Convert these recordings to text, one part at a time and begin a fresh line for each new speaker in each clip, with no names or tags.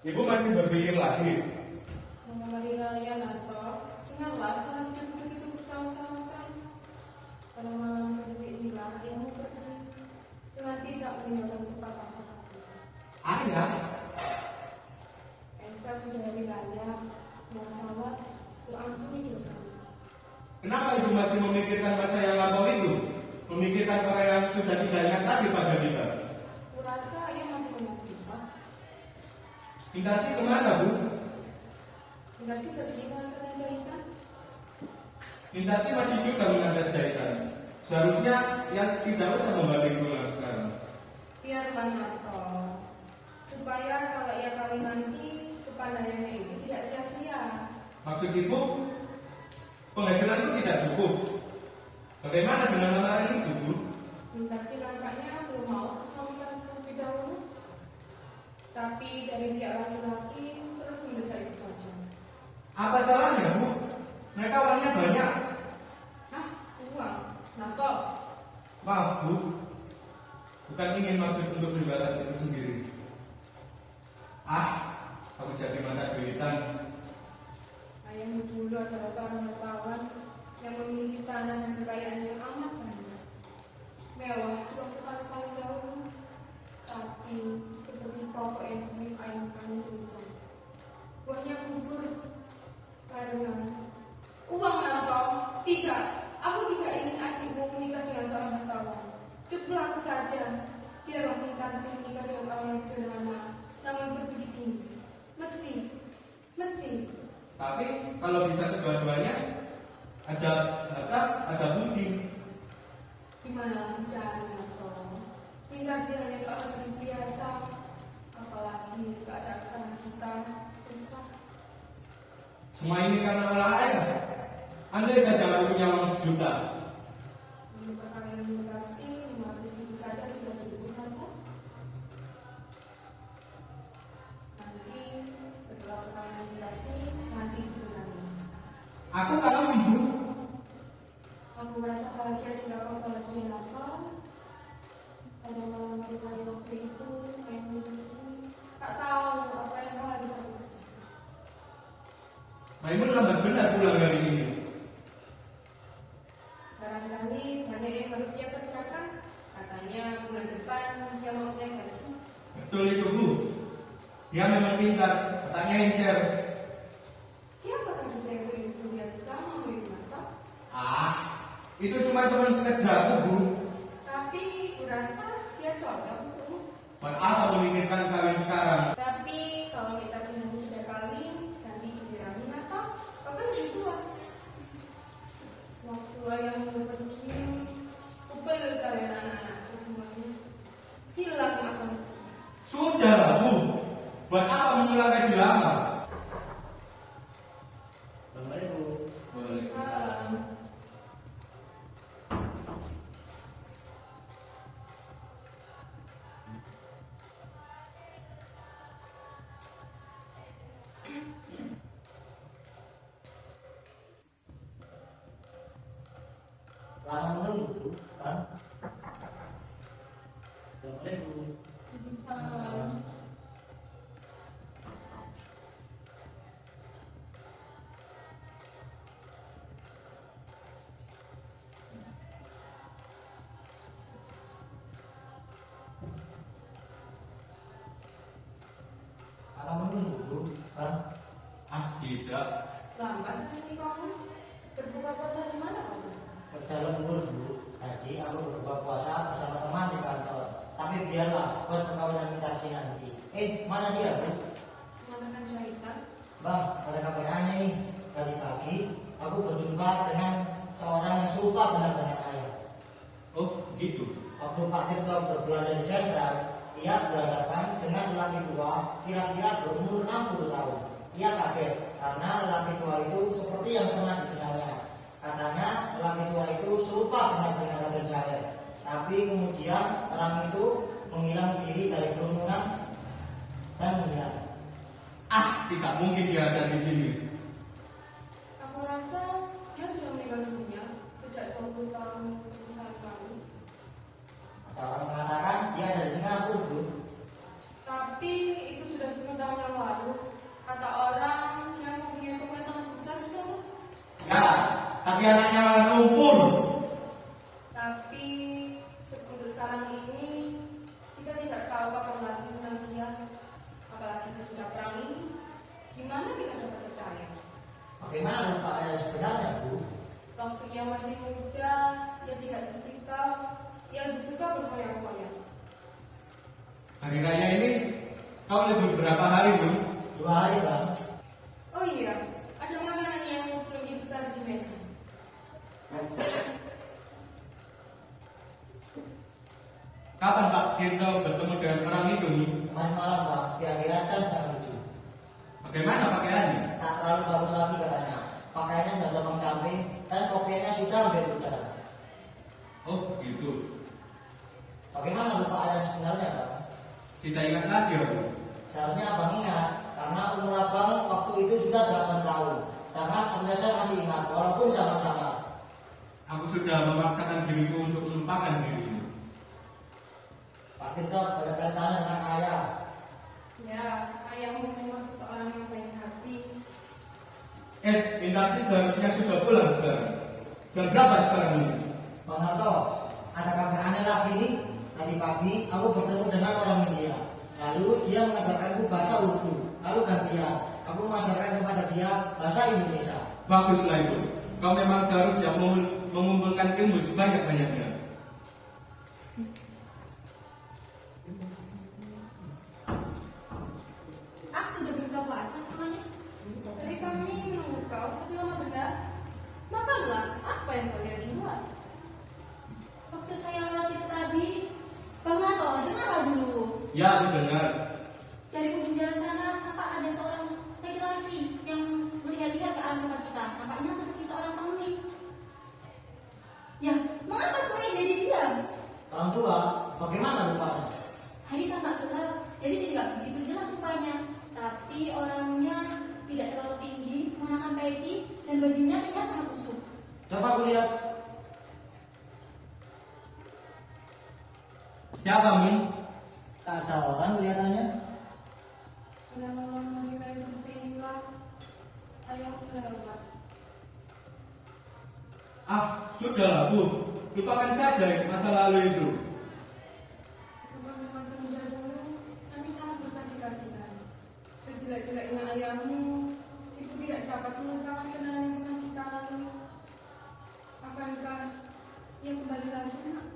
Ibu masih berpikir lagi.
Mengenai kalian atau dengarlah suara duduk itu bersama-sama. Pada malam seperti inilah yang pergi dengan tidak meninggalkan sepatah kata.
Ayah,
Elsa sudah hari raya, masalah, ampuni dosa.
kenapa ibu masih memikirkan masa yang lampau itu? Memikirkan orang yang sudah tidak ingat lagi pada kita.
Kurasa ia masih banyak kita.
Indarsi kemana, Bu?
Enggak sih pergi mengantarnya jahitan.
Indarsi masih juga mengantar jahitan. Seharusnya yang tidak usah membatik pulang sekarang.
Biarlah Nato, supaya kalau ia kawin nanti kepandaiannya itu tidak sia-sia.
Maksud ibu, penghasilan itu tidak cukup. Bagaimana dengan lamaran itu, Bu?
Intaksi nampaknya belum mau kesuamikan terlebih dahulu. Tapi dari pihak laki-laki terus mendesak itu saja.
Apa salahnya, Bu? Mereka uangnya banyak.
Hah? Uang? Nato?
Maaf, Bu. Bukan ingin maksud untuk menjualan itu sendiri. Aku jadi mata duitan.
Ayahmu dulu adalah seorang wartawan yang memiliki tanah dan kekayaan yang amat banyak. Mewah itu waktu tahun dahulu. Tapi seperti pokok yang ayam kami hujan. Buahnya gugur karena uang Nato. Tidak, aku tidak ingin adikmu menikah dengan seorang wartawan. Cukuplah aku saja. Biarlah Intansi menikah dengan orang yang sederhana, namun berbudi tinggi. Mesti.
Tapi kalau bisa kedua-duanya, ada bakat, ada budi.
Gimana bicara Nato? Intansi hanya seorang gadis biasa. Apalagi keadaan sekarang kita susah.
Semua ini karena ulah ayah. Andai saja aku punya uang 1 juta.
Untuk perkahwinan Intansi, 500.000 saja sudah cukup Nato. Nanti setelah perkahwinan Intansi, nanti dikurangin.
Aku kalau ibu.
Aku merasa bahagia jika kau bahagia Nato. Pada malam hari waktu itu, ayahmu tak tahu apa yang kau harus lakukan.
Maimun lambat benar pulang hari ini.
Barangkali banyak yang harus siap persiapan. Katanya bulan depan dia mau naik gaji.
Betul itu, Bu. Dia memang pintar, otaknya encer.
Siapa gadis yang sering kuliah bersamamu itu Nato?
Itu cuma teman sekerjaku, Bu.
Tapi kurasa dia cocok untukmu.
Buat apa memikirkan kawin sekarang?
Tapi kalau kita nanti sudah kawin, nanti dikirain Nato, kapan lebih tua? Waktu ayahmu pergi, kupel kalian anak-anakku semuanya. Hilang akan.
Sudahlah, Bu. Buat apa mengulang gaji lama? Boleh.
Salam.
Lama menunggu, kan? Assalamualaikum.
Salam.
Lama menunggu, kan?
Tidak.
Lambat hari kamu berbuka puasa di mana kamu?
Ke dalam dulu. Tadi aku berbuka puasa bersama teman di kantor. Tapi biarlah buat perkawinan kita sih nanti. Mana dia, Bu?
Mengatakan jahitan.
Bang, ada kabar aneh nih. Tadi pagi aku berjumpa dengan seorang yang serupa benar dengan ayah.
Oh, gitu.
Waktu Pak Tirto berbelanja di sentral, ia berhadapan dengan lelaki tua kira-kira berumur 60 tahun. Ia kaget karena lelaki tua itu seperti yang pernah dikenalnya. Katanya lelaki tua itu serupa benar dengan Raden Saleh. Tapi kemudian orang itu menghilang diri dari kerumunan dan menghilang.
Tidak mungkin dia ada di sini.
Aku rasa dia sudah meninggal dunia sejak 20 tahun saat lalu.
Ada orang mengatakan dia ada di Singapura, Bu.
Tapi itu sudah 10 tahun yang lalu.
tapi anaknya malah lumpur.
Tapi untuk sekarang ini kita tidak tahu kapan lagi tentang dia. Apalagi sesudah perang ini, gimana kita dapat percaya?
Bagaimana Pak Ayah sebenarnya, Bu?
Waktu ia masih muda, ia tidak seperti kau. Ia lebih suka berfoya-foya.
Hari raya ini kau libur berapa hari, Bu?
2 hari, Bang.
Oh iya, ada makanan yang belum ibu taruh di meja.
Kapan Pak Tirto bertemu dengan orang itu?
Kemarin malam, Pak, kira-kira jam setengah 7.
Bagaimana pakaiannya?
Tak terlalu bagus lagi katanya. Pakaiannya sudah gampang cabai dan kopiannya sudah hampir udah.
Oh gitu.
Bagaimana Bapak Ayah sebenarnya, Pak?
Kita ingat lagi, Bu.
Seharusnya Abang ingat, karena umur Abang waktu itu sudah 8 tahun. Sedangkan aku saja masih ingat, walaupun sama-sama.
Aku sudah memaksakan diriku untuk melupakan dirimu.
Pak Tirto banyak tanya tentang ayah.
Ya, ayahmu memang seseorang yang baik hati.
Intarsi seharusnya sudah pulang sekarang. Jam berapa sekarang ini?
Bang Harto, ada kabar aneh lagi nih. Tadi pagi aku bertemu dengan orang India. Lalu dia mengajarkanku bahasa Urdu. Lalu gantian, aku mengajarkan kepada dia bahasa Indonesia.
Baguslah itu. Kau memang seharusnya mengumpulkan ilmu sebanyak-banyaknya.
Aku sudah berbuka puasa semuanya. Dari kami menunggu kau, tapi lama benar. Makanlah apa yang kau lihat di luar.
Waktu saya lewat situ tadi, Bang Lato, dengarlah dulu.
Ya, aku dengar.
Dari ujung jalan sana, nampak ada seorang laki-laki yang melihat-lihat ke arah rumah kita. Nampaknya seperti seorang pengemis. Ya, mengapa semuanya jadi diam?
Orang tua, bagaimana rupanya?
Hari tampak gelap, jadi tidak begitu jelas rupanya. Tapi orangnya tidak terlalu tinggi, mengenakan peci, dan bajunya terlihat sangat kusut.
Coba aku lihat.
Siapa, Min?
Tak ada orang kelihatannya.
Sudah malam mengira seperti inilah. Ayahmu lewat.
Sudahlah, Bu. Lupakan saja masa lalu itu.
Kembali masa muda dulu, kami sangat berkasih-kasihan. Sejelek-jeleknya ayahmu, ibu tidak dapat melupakan kenangan yang pernah kita lalui. Akankah ia kembali lagi, Nak?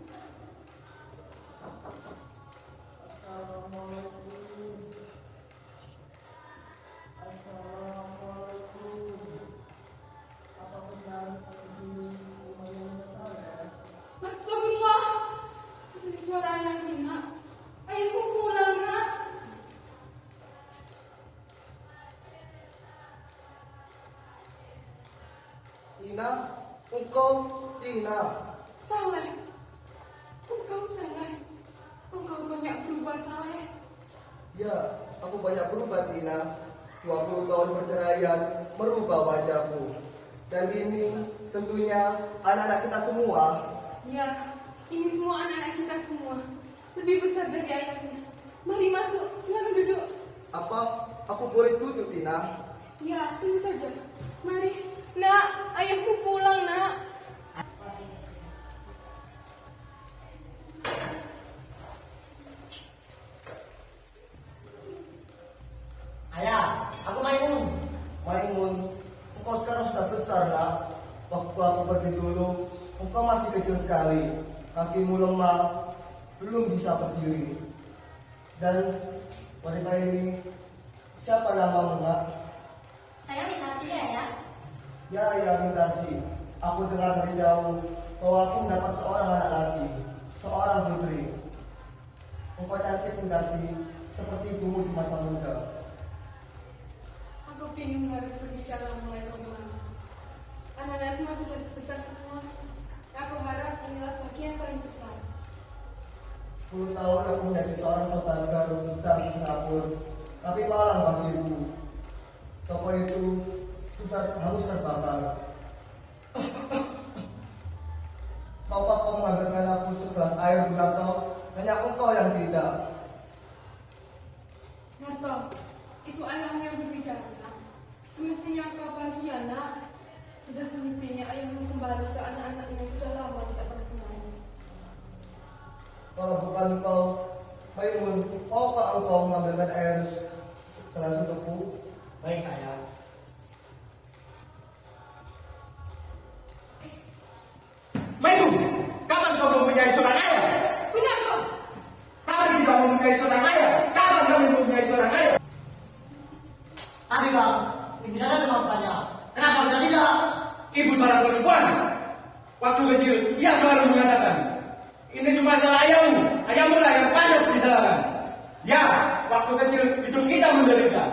Astagfirullah, seperti suara ayahmu, Nak. Ayahmu pulang, Nak.
Tina, engkau Tina.
Saleh, engkau Saleh. Engkau banyak berubah, Saleh.
Ya, aku banyak berubah Tina. 20 tahun perceraian merubah wajahku. Dan ini tentunya anak-anak kita semua.
Ya, ini semua anak-anak kita semua. Lebih besar dari ayahnya. Mari masuk, silakan duduk.
Apa aku boleh duduk Tina?
Ya, tunggu saja. Mari. Nak, ayahku pulang, Nak.
Ayah, aku Maimun.
Maimun, engkau sekarang sudah besar nak. Waktu aku pergi dulu, engkau masih kecil sekali. Kakimu lemah, belum bisa berdiri. Dan wanita ini, siapa namamu nak?
Saya minta sih ya.
Ya, Mintarsi. Aku dengar dari jauh bahwa aku mendapat seorang anak lagi, seorang putri. Engkau cantik Mintarsi, seperti ibumu di masa muda.
Aku bingung harus berbicara mulai kemana. Anak-anak semua sudah besar semua. Aku harap inilah bagian paling besar.
10 tahun aku menjadi seorang saudagar besar di Singapura, tapi malang bagiku. Toko itu sudah hangus terbakar. Maukah kau mengambilkan aku segelas air Narto? Hanya engkau yang tidak.
Narto, itu ayahmu yang berbicara, Nak. Semestinya kau bahagia, Nak. Sudah semestinya ayahmu kembali ke anak-anaknya yang sudah lama tidak berkenalan.
Kalau bukan kau, Maimun, maukah engkau mengambilkan air segelas untukku?
Baik ayah.
Maimun, kapan kau mempunyai seorang ayah?
Benar kau?
Kami tidak mempunyai seorang ayah. Kapan kami mempunyai seorang ayah?
Tapi bang, ibu saya cuma bertanya, kenapa kita tidak?
Ibu seorang perempuan. Waktu kecil, ia selalu mengatakan, ini semua salah ayahmu. Ayahmu lah yang pantas disalahkan. Ya, waktu kecil itu kita menderita.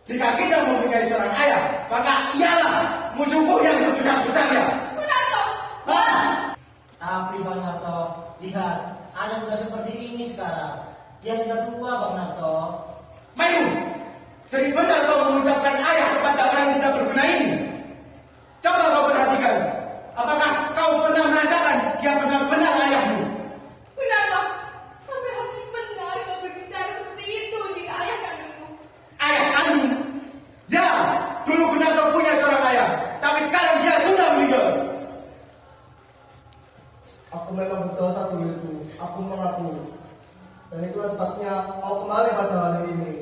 Jika kita mempunyai seorang ayah, maka ialah musuhku yang sebesar-besarnya.
Benar kau?
Bang! Tapi Bang Narto, lihat, Anda sudah seperti ini sekarang. Dia sudah tua Bang Narto.
Maimun, sering benar kau mengucapkan ayah kepada orang yang tidak berguna ini. Coba kau perhatikan, apakah kau pernah merasakan dia benar-benar ayahmu?
Benar kau? Sampai hati benar kau berbicara seperti itu jika ayah kandungmu.
Ayah kandung? Ya, dulu benar kau punya seorang ayah, tapi sekarang dia sudah meninggal.
Aku memang berdosa dulu itu, aku mengaku. Dan itulah sebabnya aku kembali pada hari ini.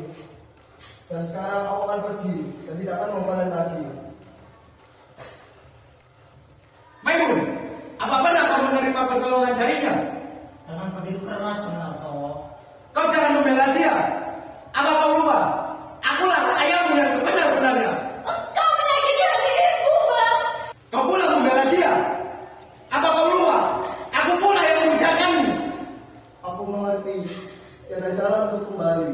Dan sekarang aku akan pergi dan tidak akan membalas lagi.
Maimun, apa benar kau menerima pertolongan darinya?
Jangan begitu keras Bang Narto.
Kau jangan membela dia. Apa kau lupa? Akulah ayahmu yang sebenar-benarnya.
Kau menyakiti hati ibu, Bang.
Kau pula membela dia. Apa kau lupa? Aku pula yang membesarkanmu.
Aku mengerti, tiada jalan untuk kembali.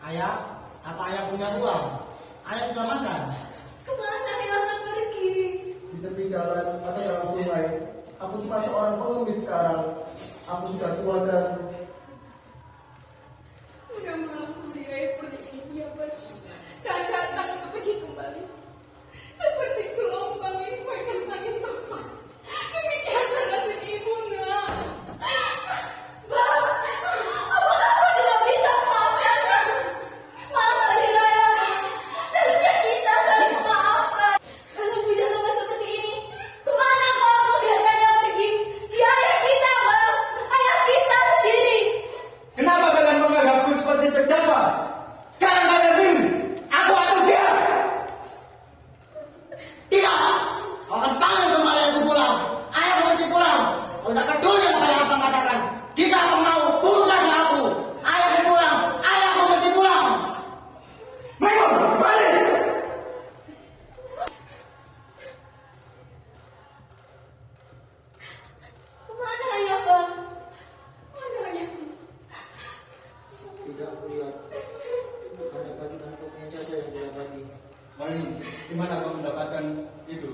Ayah, apa ayah punya uang? Ayah sudah makan.
Kemana ayah akan pergi?
Di tepi jalan atau dalam sungai, aku cuma seorang pengemis sekarang. Aku sudah tua dan
Udah malam berdiri seperti ini, ya Bang. Dan datang untuk pergi kembali. Seperti gelombang yang sebaikkan angin tepat. Demikianlah nasib ibu, nak.
Bang, apakah aku tidak bisa memaafkannya? Malam hari raya, seharusnya kita saling memaafkan. Kalau hujan lebat seperti ini, kemana kau membiarkannya pergi? Dia ayah kita, Bang. Ayah kita sendiri.
Kenapa kalian menganggapku seperti terdakwa? Sekarang kalian pilih, aku atau dia?
Tidak! Kau akan panggil kembali ayahku pulang. Ayahku mesti pulang. Kau tidak peduli apa yang abang katakan. Jika kau mau, bunuh saja aku. Ayahku pulang. Ayahku mesti pulang.
Maimun, balik!
Kemana ayah, Bang?
Mana ayahku?
Tidak kulihat. Hanya baju dan koknya saja yang didapati.
Mari, di mana kau mendapatkan itu?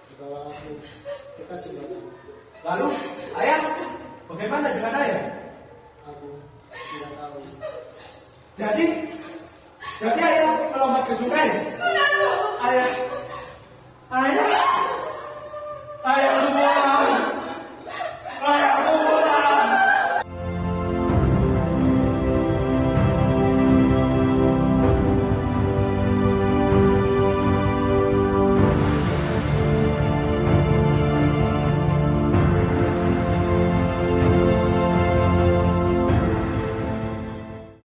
Di bawah aku. Kita coba.
Lalu, ayah, bagaimana dengan ayah?